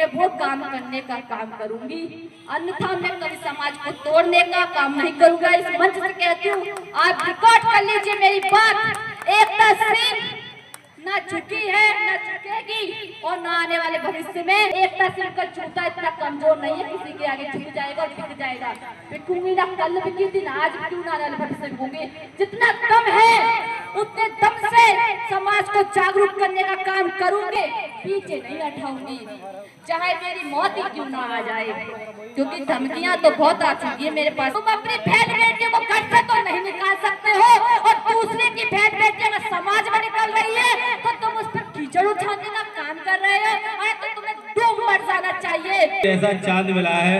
मैं वो काम करने का काम करूंगी, अन्यथा मैं कभी समाज को तोड़ने का काम नहीं करूंगा। इस मंच से कहती हूँ, आप रिकॉर्ड कर लीजिए मेरी बात। एकता सिंह ना झुकी है, ना झुकेगी और ना आने वाले भविष्य में। एकता सिंह का जूता इतना कमजोर नहीं है किसी के आगे झुक जाएगा और बिक जाएगा। बिकूंगी ना, कल बिकी थी ना, आज क्यों ना आने वाले भविष्य में बिकूंगी। जितना दम है उतने दम से समाज को जागरूक करने का काम करूंगी, पीछे नहीं हटाऊंगी, चाहे मेरी मौत ही क्यों ना आ जाए, क्योंकि धमकियां तो बहुत आ चुकी है मेरे पास। तुम अपनी बहन बेटियों को घर से तो नहीं निकाल सकते हो, और दूसरे की बहन बेटियां अगर समाज में निकल रही है तो तुम उस पर कीचड़ उठाने का काम कर रहे हो, और तो तुम्हें डूब मर जाना चाहिए। ऐसा चांद मिला है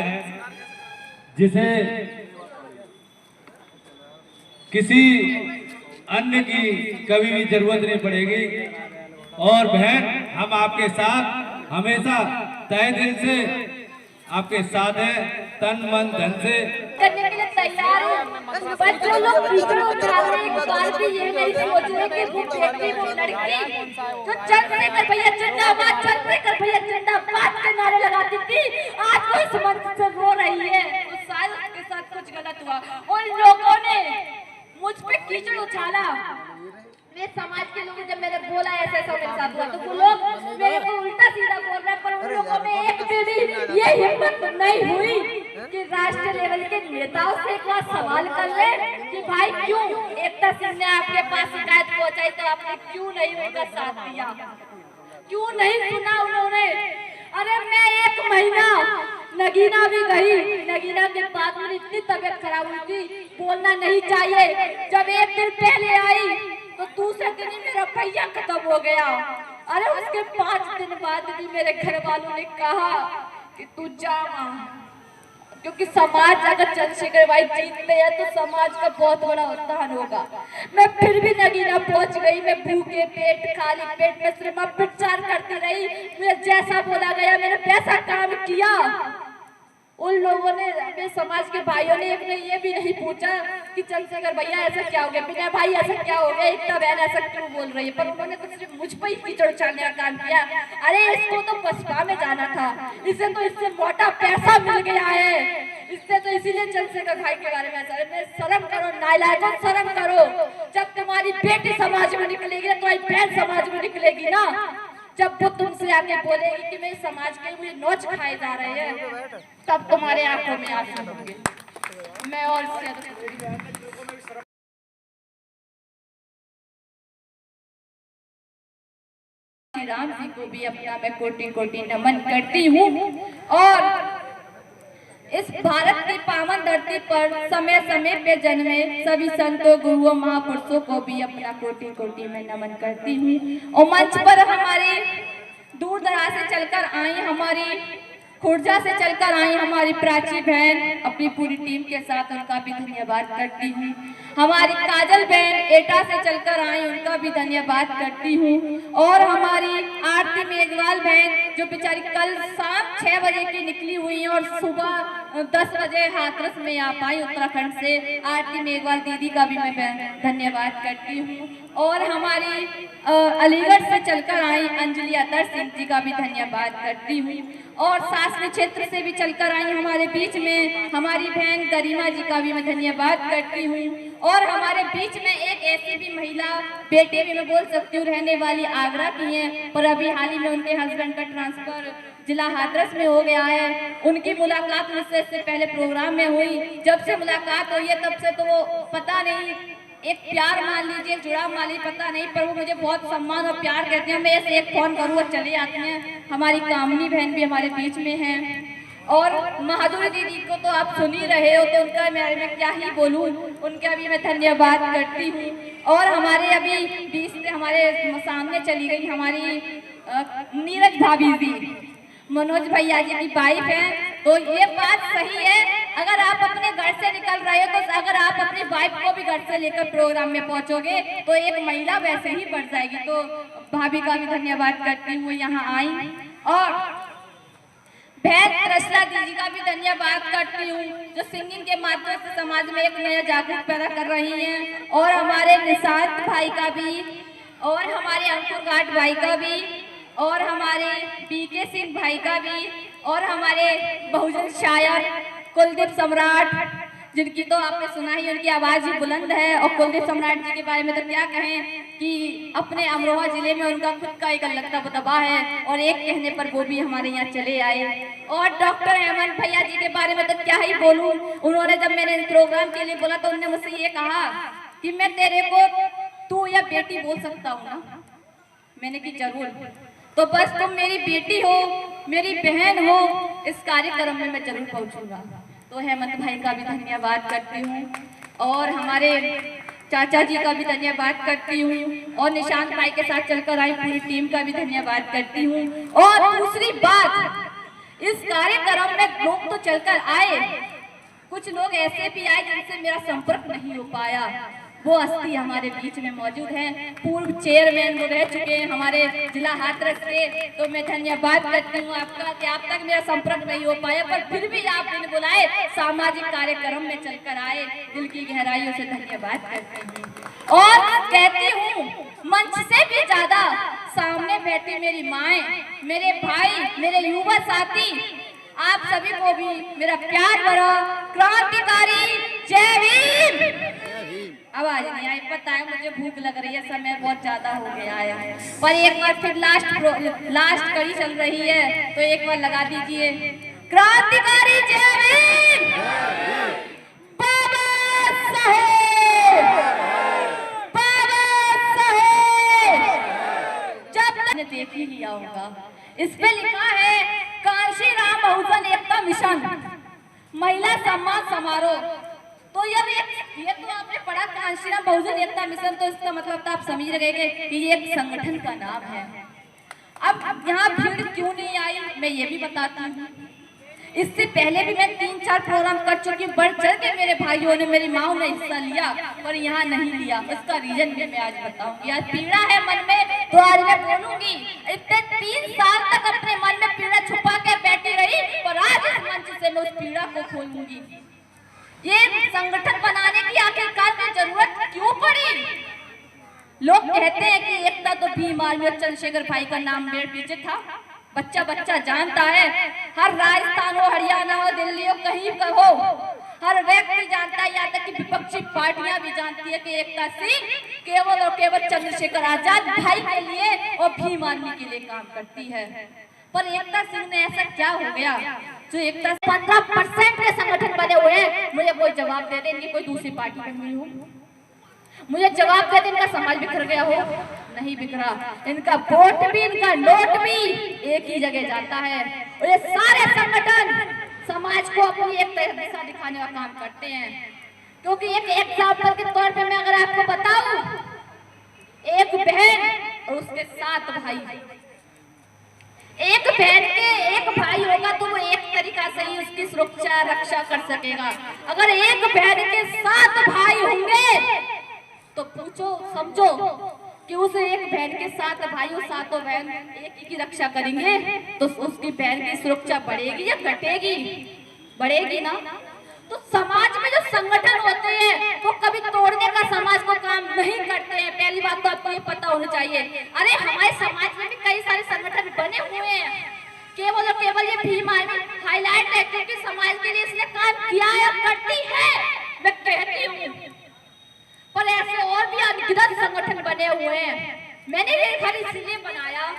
जिसे किसी अन्य की कभी भी जरूरत नहीं पड़ेगी। और बहन, हम आपके साथ हमेशा तहे दिल से आपके साथ है, तन मन धन से करने के लिए तैयार हूँ। पर जो लोग कीचड़ उठा रहे हैं, एक बार भी ये नहीं सोच रहे कि वो व्यक्ति, वो लड़की जो चंद्रशेखर भैया जिंदाबाद, चंद्रशेखर भैया जिंदाबाद के नारे लगाती थी, आज वो इस मंच से रो रही है, तो शायद उसके साथ कुछ गलत हुआ। उन लोगों ने मुझ पे कीचड़ उछाला, मेरे समाज के लोग, जब मैंने बोला ऐसा ऐसा मेरे साथ हुआ, तो वो लोग मेरे को उल्टा सीधा बोल रहे हैं। पर उन लोगों में एक भी ये हिम्मत नहीं हुई कि राष्ट्रीय लेवल के नेताओं से एक बार सवाल कर ले कि भाई क्यों एकता सिंह ने आपके पास शिकायत पहुंचाई तो आपने क्यों नहीं उनका साथ दिया, क्यों नहीं सुना उन्होंने। अरे मैं 1 महीना, नगीना भी गई, नगीना के बाद मेरी इतनी तबीयत खराब हुई थी, बोलना नहीं चाहिए। जब 1 दिन पहले आई तो दूसरे दिन ही मेरा भैया खत्म हो गया। अरे उसके 5 दिन बाद भी मेरे घर वालों ने कहा कि तू जा मां, क्योंकि समाज अगर चंद्रशेखर भाई जीतते हैं तो समाज का बहुत बड़ा उत्थान होगा। मैं फिर भी नगीना पहुंच गई, मैं भूखे पेट, खाली पेट में सिर्फ प्रचार करती रही। मुझे जैसा बोला गया मैंने वैसा काम किया। उन लोगों ने, मेरे समाज के भाइयों ने, एक ने ये भी नहीं पूछा कि चंद्रशेखर भैया ऐसा क्या हो गया, विनय भाई ऐसा क्या हो गया, एकता बहन ऐसा क्यों बोल रही है, पर उन्होंने तो सिर्फ मुझ पर ही कीचड़ उछालने का काम किया। अरे इसको तो बसपा में जाना था, इसे तो इससे मोटा पैसा मिल गया है, इससे तो इसीलिए चंद्रशेखर भाई के बारे में ऐसा। अरे शर्म करो नालायकों, शर्म करो। जब तुम्हारी बेटी समाज में निकलेगी तो तुम्हारी बहन समाज में निकलेगी ना, जब वो तुमसे आके बोलेगी कि मेरे समाज के मुझे नोच खाए जा रहे हैं, तब तुम्हारे आंखों में आंसू होंगे। मैं और श्री राम जी को भी अपना मैं कोटि कोटि नमन करती हूँ, और इस भारत की पावन धरती पर समय समय पे जन्मे सभी संतों, गुरुओं, महापुरुषों को भी अपना कोटि कोटि में नमन करती हूँ। और मंच पर हमारे दूर दराज से चलकर आई, हमारी खुर्जा से चलकर आई हमारी प्राची बहन, अपनी पूरी टीम के साथ उनका भी धन्यवाद करती हूँ। हमारी काजल बहन एटा से चलकर आई, उनका भी धन्यवाद करती हूँ। और हमारी आरती मेघवाल बहन जो बेचारी कल शाम 6 बजे की निकली हुई है और सुबह 10 बजे हाथरस में आ पाई उत्तराखंड से, आरती मेघवाल दीदी का भी मैं धन्यवाद करती हूँ। और हमारी अलीगढ़ से चलकर आई अंजलि अतर सिंह जी का भी धन्यवाद करती हूँ। और शासकीय क्षेत्र से भी चलकर आई हमारे बीच में हमारी बहन गरिमा जी का भी मैं धन्यवाद करती हूँ। और हमारे बीच में एक ऐसी भी महिला बेटे भी मैं बोल सकती हूँ रहने वाली आगरा की हैं, पर अभी हाल ही में उनके हस्बैंड का ट्रांसफर जिला हाथरस में हो गया है। उनकी मुलाकात मुझसे इससे पहले प्रोग्राम में हुई, जब से मुलाकात हुई है तब से तो वो पता नहीं, एक प्यार मान लीजिए, जुड़ाव मान लीजिए, पता नहीं, पर वो मुझे बहुत सम्मान और प्यार करते हैं। मैं ऐसे एक फोन करूँ और चले आते हैं। हमारी कामनी बहन भी हमारे बीच में है। और माधुरी दीदी को तो आप सुन ही रहे हो, तो उनका मैं क्या ही बोलूँ, उनका भी मैं धन्यवाद करती हूँ। और हमारे अभी बीच से हमारे सामने चली गई हमारी नीरज भाभी जी, मनोज भैया जी की वाइफ है। तो ये बात सही है, अगर आप अपने घर से निकल रहे हो तो अगर आप अपनी वाइफ को भी घर से लेकर प्रोग्राम में पहुंचोगे तो एक महिला वैसे ही बढ़ जाएगी। तो भाभी का भी धन्यवाद करती हूँ, यहाँ आई। और बहन रचना दीदी का भी धन्यवाद करती हूँ, जो सिंगिंग के माध्यम से समाज में एक नया जागरूक पैदा कर रही हैं। और हमारे निशांत भाई का भी, और हमारे अंकुर घाट भाई का भी, और हमारे बीके सिंह भाई का भी, और हमारे बहुजन शायर कुलदीप सम्राट, जिनकी तो आपने सुना ही, उनकी आवाज ही बुलंद है। और कुलदीप सम्राट जी के बारे में तो क्या कहें कि अपने अमरोहा जिले में उनका खुद का एक अलग दबदबा है, और एक कहने पर वो भी हमारे यहाँ चले आए। और डॉक्टर हेमंत भैया जी के बारे में तो क्या ही बोलूं, उन्होंने जब मैंने प्रोग्राम के लिए बोला तो उन्होंने मुझसे ये कहा कि मैं तेरे को तू या बेटी बोल सकता हूँ ना। मैंने की जरूर, तो बस तुम मेरी बेटी हो, मेरी बहन हो, इस कार्यक्रम में मैं जरूर पहुंचूंगा। तो हेमंत भाई का भी धन्यवाद करती हूँ, और हमारे चाचा जी का भी धन्यवाद करती हूँ, और निशांत भाई के साथ चलकर आई पूरी टीम का भी धन्यवाद करती हूँ। और दूसरी बात, इस कार्यक्रम में लोग तो चलकर आए, कुछ लोग ऐसे भी आए जिनसे मेरा संपर्क नहीं हो पाया, वो अस्थि हमारे बीच में मौजूद हैं। पूर्व चेयरमैन वो रह चुके हैं हमारे जिला हाथरस से, तो मैं धन्यवाद करती हूँ आपका कि आप तक मेरा संपर्क नहीं हो पाया, पर फिर भी आपने बुलाए, सामाजिक कार्यक्रम में चलकर आए, दिल की गहराइयों से धन्यवाद करती हूँ। और कहती हूँ, मंच से भी ज्यादा सामने बैठी मेरी माएं, मेरे भाई, मेरे युवा साथी, आप सभी को भी मेरा प्यार भरा क्रांतिकारी जय भीम। आवाज नहीं आई, पता है मुझे भूख लग रही है, समय बहुत ज्यादा हो गया है, पर एक बार फिर लास्ट कड़ी चल रही है, तो एक बार लगा दीजिए क्रांतिकारी जय भीम। बाबा साहेब, बाबा साहेब। जब मैंने देख ही लिया होगा, इस पे लिखा है कांशी राम बहुजन एकता मिशन महिला सम्मान समारोह। तो ये तो आपने पढ़ा कांशीराम बहुजन एकता मिशन, तो इसका मतलब तो आप समझ रहे कि ये एक संगठन का नाम है। अब यहाँ भीड़ क्यों नहीं आई, मैं ये भी बताती हूँ। इससे पहले भी मैं 3-4 प्रोग्राम कर चुकी हूँ, बढ़ चढ़ के मेरे भाइयों ने, मेरी माँ ने हिस्सा लिया, पर यहाँ नहीं लिया। उसका रीजन भी मैं आज बताऊंगी। आज पीड़ा है मन में, तो आज मैं बोलूंगी। इतने 3 साल तक अपने मन में पीड़ा छुपा के बैठी रही, पर आज इस मंच से मैं उस पीड़ा को खोलूंगी। ये संगठन बनाने की आखिरकार में जरूरत क्यों पड़ी? लोग कहते हैं कि एकता तो भीम आर्मी और चंद्रशेखर भाई का नाम मेरे पीछे था, बच्चा बच्चा जानता है। हर राजस्थान हो, हरियाणा हो, दिल्ली हो, कहीं का हो, हर व्यक्ति जानता है, यहाँ तक कि विपक्षी पार्टियां भी जानती है कि एकता सिंह केवल और केवल चंद्रशेखर आजाद भाई के लिए और भीम आर्मी के लिए काम करती है। पर एकता सिंह ने ऐसा क्या हो गया जो एकता 15% के संगठन बने हुए हैं? मुझे कोई जवाब दे दे, इनकी कोई दूसरी पार्टी में हुई हो, मुझे जवाब दे दे। इनका समाज बिखर गया हो? नहीं बिखरा, इनका वोट भी, इनका नोट भी एक ही जगह जाता है। और ये सारे संगठन समाज को अपनी एक दिशा दिखाने का काम करते हैं। क्योंकि एक एग्जाम्पल के तौर पे मैं अगर आपको बताऊं, एक बहन और उसके 7 भाई, एक बहन के एक भाई होगा तो वो एक तरीका से ही उसकी सुरक्षा रक्षा कर सकेगा। अगर एक बहन के 7 भाई होंगे तो पूछो समझो कि उस एक बहन के 7 भाई और 7 बहन एक ही की रक्षा करेंगे, तो उसकी बहन की सुरक्षा बढ़ेगी या घटेगी? बढ़ेगी ना। तो समाज में जो संगठन होते हैं वो कभी तोड़ने का समाज को काम नहीं करते हैं। पहली बात तो आपको ये पता होना चाहिए। अरे हमारे समाज में भी कई सारे संगठन बने हुए हैं, केवल और केवल ये भीम आर्मी हाईलाइट है क्योंकि समाज के लिए इसने काम किया है, करती है, मैं कहती हूँ। पर ऐसे और भी अनगिनत संगठन बने हुए हैं। मैंने ये घर इसलिए बनाया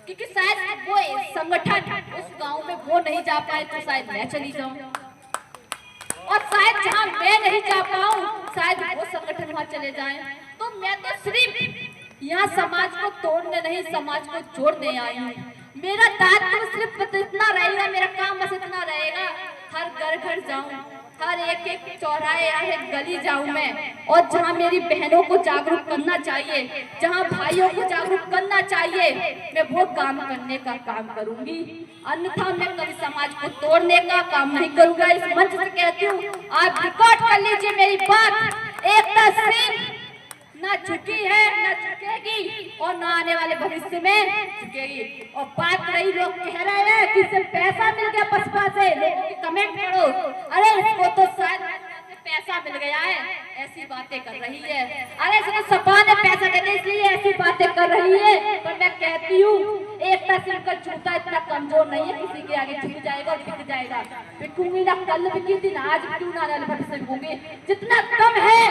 क्योंकि शायद वो संगठन उस गाँव में वो नहीं जा पाए तो शायद मैं चली जाऊँ, और शायद जहां मैं नहीं जा पाऊं शायद वो संगठन वहां चले जाएं। तो मैं तो सिर्फ यहाँ समाज को तोड़ने नहीं, समाज को जोड़ने आई हूँ। मेरा दायित्व सिर्फ इतना रहेगा, मेरा काम बस इतना रहेगा, हर घर घर जाऊं, हर एक चौराहे या गली जाऊं मैं, और जहां मेरी बहनों को जागरूक करना चाहिए, जहां भाइयों को जागरूक करना चाहिए, मैं वो काम करने का काम करूंगी। अन्यथा मैं कभी समाज को तोड़ने का काम नहीं करूंगा। इस मंच से कहती हूँ, आप रिकॉर्ड कर लीजिए मेरी बात। एकता सिंह ना झुकी है, ना झुकेगी, और ना आने वाले भविष्य में झुकेगी। और बात रही, लोग कह रहे हैं कि सिर्फ पैसा मिल गया बसपा से, लोगों की कमेंट करो, अरे इसको तो शायद पैसा मिल गया है, ऐसी बातें कर रही है। अरे इसको सपा ने पैसा देने इसलिए ऐसी बातें कर रही है। पर मैं कहती हूँ एकता सिंह का जूता इतना कमजोर नहीं है किसी के आगे झुक जाएगा और बिक जाएगा। बिकूंगी ना, कल बिकी थी ना, आज क्यों ना भविष्य में बिकूंगी। जितना दम है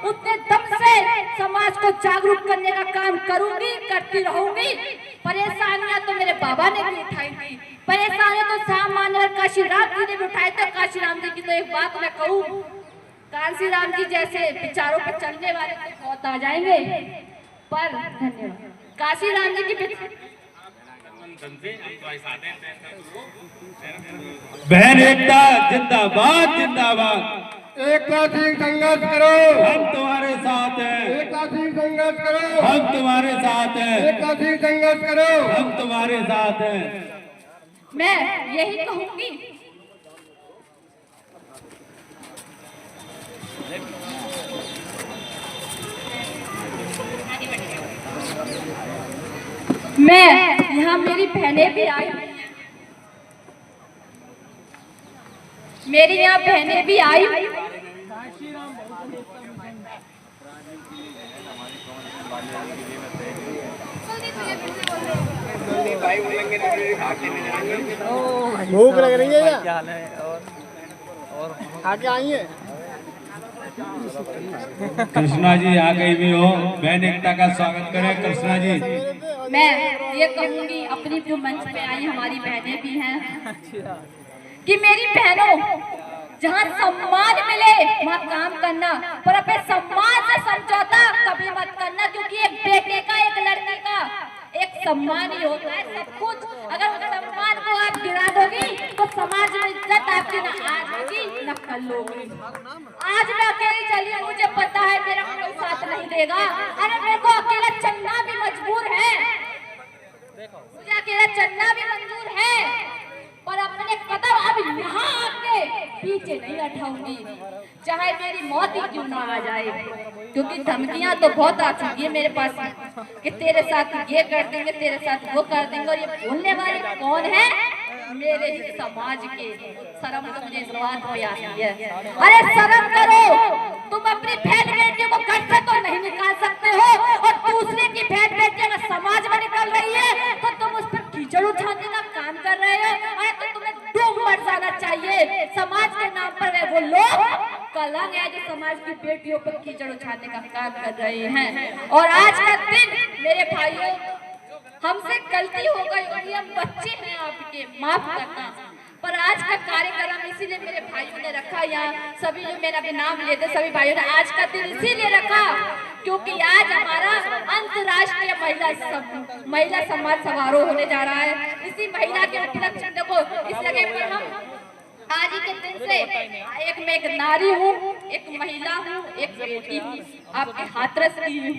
उतने दम से समाज को जागरूक करने का काम करूंगी, करती रहूंगी। परेशानियां तो मेरे बाबा ने भी उठाई थी, परेशानियां तो सामान्य काशीराम जी ने भी उठाई थी। काशीराम जी की तो एक बात मैं कहूँ, काशीराम जी जैसे विचारों पर चलने वाले तो बहुत आ जाएंगे, पर धन्यवाद। काशीराम जी की बहन एकता जिंदाबाद जिंदाबाद। एकता सिंह संघर्ष करो, हम तुम्हारे साथ हैं। एकता सिंह संघर्ष करो, हम तुम्हारे साथ हैं। एकता सिंह संघर्ष करो, हम तुम्हारे साथ हैं। मैं यही कहूंगी, मैं यहाँ मेरी बहनें भी आई, मेरी यहाँ बहनें भी आई। भूख लग रही है क्या? और आगे आई है। कृष्णा जी आ गई भी हो, बहन एकता का स्वागत करें। कृष्णा जी, मैं ये कहूंगी अपनी जो मंच पे आई हमारी बहनें भी हैं कि मेरी बहनों, जहाँ सम्मान मिले वहाँ काम करना, पर अपने सम्मान से समझौता कभी मत करना। क्योंकि एक बेटे का, एक लड़के का एक सम्मान ही होता है सब कुछ। अगर उस सम्मान को आप गिरा दोगी तो समाज में इज्जत आपकी न आज होगी न कल होगी। आज मैं अकेली चली हूँ, मुझे पता है मेरा कोई साथ नहीं देगा। अरे मेरे को अकेला चलना भी मजबूर है, मुझे अकेला चलना भी मंजूर है, पर अपने कदम अब यहाँ आके पीछे नहीं हटाऊंगी, चाहे मेरी मौत ही क्यों ना आ जाए। क्योंकि धमकियां तो बहुत आ चुकी है मेरे पास कि तेरे साथ ये कर देंगे, तेरे साथ वो कर देंगे। और ये बोलने वाले कौन है? मेरे ही समाज के। शर्म तो मुझे इस बात पे आती है। अरे शर्म करो, तुम अपनी बहन बेटियों को घर से तो नहीं निकाल सकते हो, और दूसरे की बहन बेटी अगर समाज में निकल रही है तो तुम उस पर कीचड़ उठाने का काम कर रहे हो। अरे तो तुम्हें डूब मर जाना चाहिए। समाज के नाम पर वो लोग कलंक है जो समाज की बेटियों पर कीचड़ उठाने का काम कर रहे हैं। और आज का दिन मेरे भाइयों, हमसे गलती हो गई और हम बच्चे हैं आपके, माफ करना। पर आज का कार्यक्रम इसीलिए मेरे भाइयों ने रखा, यहाँ सभी जो मेरा भी नाम लेते सभी भाइयों ने आज का दिन इसीलिए रखा क्योंकि आज हमारा अंतर्राष्ट्रीय महिला सम्मान समारोह होने जा रहा है। इसी महिला के उपलक्ष्य में देखो इस जगह पर हम आज ही के दिन से मैं एक नारी हूँ, एक महिला हूँ, एक बेटी हूँ, आपके हाथरस की हूँ।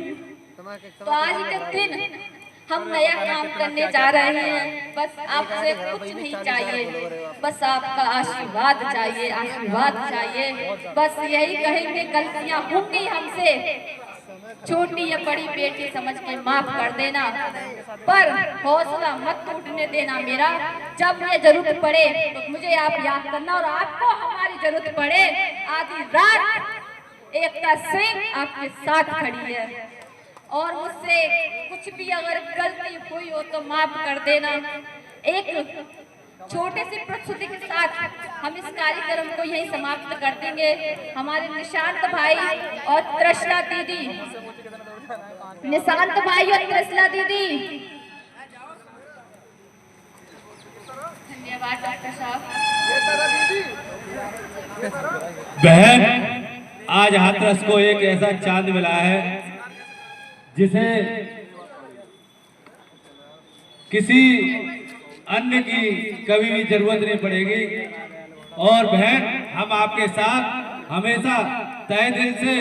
तो आज ही के दिन हम नया काम करने जा रहे हैं। बस आपसे कुछ नहीं चाहिए, बस आपका आशीर्वाद चाहिए, आशीर्वाद चाहिए। बस यही कहेंगे, गलतियां होंगी हमसे, छोटी या बड़ी बेटी समझ के माफ कर देना, पर हौसला मत टूटने देना मेरा। जब ये जरूरत पड़े तो मुझे आप याद करना, और आपको हमारी जरूरत पड़े आधी रात एकता सिंह आपके साथ खड़ी है। और मुझसे कुछ भी अगर गलती हुई हो तो माफ कर देना। एक छोटे से प्रस्तुति के साथ हम इस कार्यक्रम को यहीं समाप्त कर देंगे। हमारे निशांत भाई और त्रिशला दीदी, निशांत भाई और त्रिशला दीदी, धन्यवाद डॉक्टर साहब। बहन, आज हाथरस को एक ऐसा चांद मिला है जिसे किसी अन्य की कभी भी जरूरत नहीं पड़ेगी। और बहन, हम आपके साथ हमेशा तहे दिल से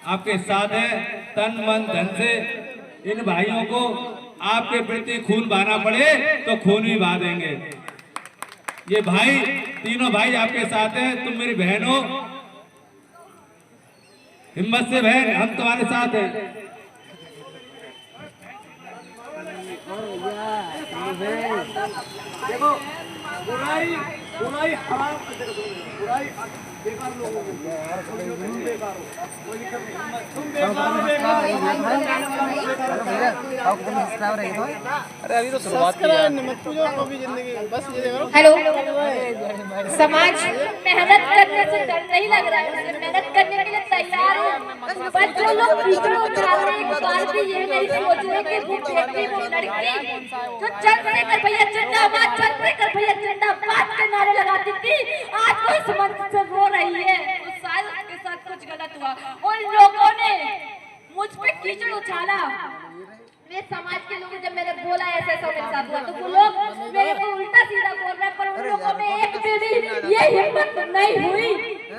आपके साथ हैं, तन मन धन से। इन भाइयों को आपके प्रति खून बहाना पड़े तो खून भी बहा देंगे। ये भाई, तीनों भाई आपके साथ हैं, तुम मेरी बहन हो। हिम्मत से बहन, हम तुम्हारे साथ हैं। देखो बुराई बुराई हराम बुराई बेकार लोगों को बेकार हो कोई दिक्कत नहीं तुम अरे अभी तो शुरुआत की है मत पूछो कभी जिंदगी बस ये देखो हेलो समाज मेहनत करने से डर नहीं लग रहा है, मेहनत करने के लिए तैयार हूँ। पर जो लोग वीडियो उठा रहे हैं, एक बार भी ये नहीं सोच रहे कि वो व्यक्ति वो लड़की जो चंद्रशेखर भैया जिंदाबाद, चंद्रशेखर भैया जिंदाबाद के नारे लगाती थी, आज वो इस मंच से रो रही है। तो शायद उसके साथ कुछ गलत हुआ। उन लोगों ने मुझ पे कीचड़ उछाला, मेरे समाज के लोग जब मैंने बोला ऐसा ऐसा मेरे साथ हुआ, तो वो लोग मेरे को उल्टा सीधा बोल रहे हैं। पर उन लोगों में एक भी ये हिम्मत नहीं हुई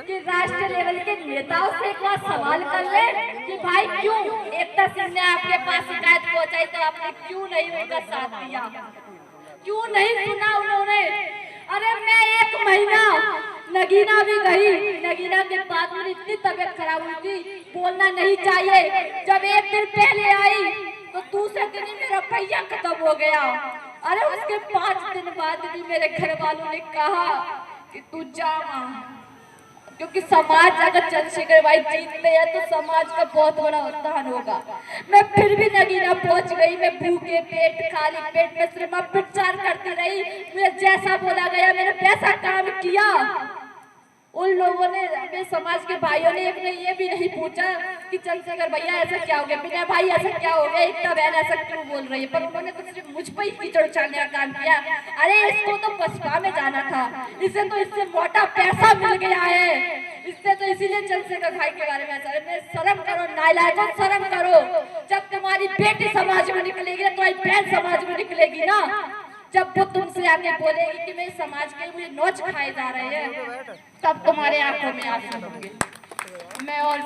कि राष्ट्रीय लेवल के नेताओं से एक बार सवाल कर ले कि भाई क्यों एकता सिंह ने आपके पास शिकायत पहुंचाई तो आपने क्यों नहीं उनका साथ दिया, क्यों नहीं सुना उन्होंने। अरे मैं 1 महीना नगीना भी गई, नगीना के बाद मेरी इतनी तबीयत खराब हुई थी, बोलना नहीं चाहिए। जब 1 दिन पहले आई तो दूसरे दिन ही मेरा पहिया खत्म हो गया। अरे उसके 5 दिन बाद भी मेरे घर वालों ने कहा कि तू जा मां, क्योंकि समाज अगर चंद्रशेखर भाई जीतते हैं तो समाज का बहुत बड़ा उत्थान होगा। मैं फिर भी नगीना पहुंच गई, मैं भूखे पेट खाली पेट में सिर्फ प्रचार करती रही। मुझे जैसा बोला गया मैंने वैसा काम किया। उन लोगों ने, मेरे समाज के भाइयों ने एक ने ये भी नहीं पूछा कि चंद्रशेखर भैया ऐसा क्या हो गया, विनय भाई ऐसा क्या हो गया, एकता बहन ऐसा क्यों बोल रही है, पर उन्होंने तो सिर्फ मुझ पर ही कीचड़ उछालने का काम किया। अरे इसको तो बसपा में जाना था, इसे तो इससे मोटा पैसा मिल गया है, इससे तो इसीलिए चंद्रशेखर भाई के बारे में ऐसा। अरे शर्म करो नालायकों, शर्म करो। जब तुम्हारी बेटी समाज में निकलेगी तो तुम्हारी बहन समाज में निकलेगी ना, जब वो तुमसे आके बोलेगी कि मेरे समाज के मुझे नोच खाए जा रहे हैं, तब तुम्हारे आंखों में आंसू होंगे। मैं और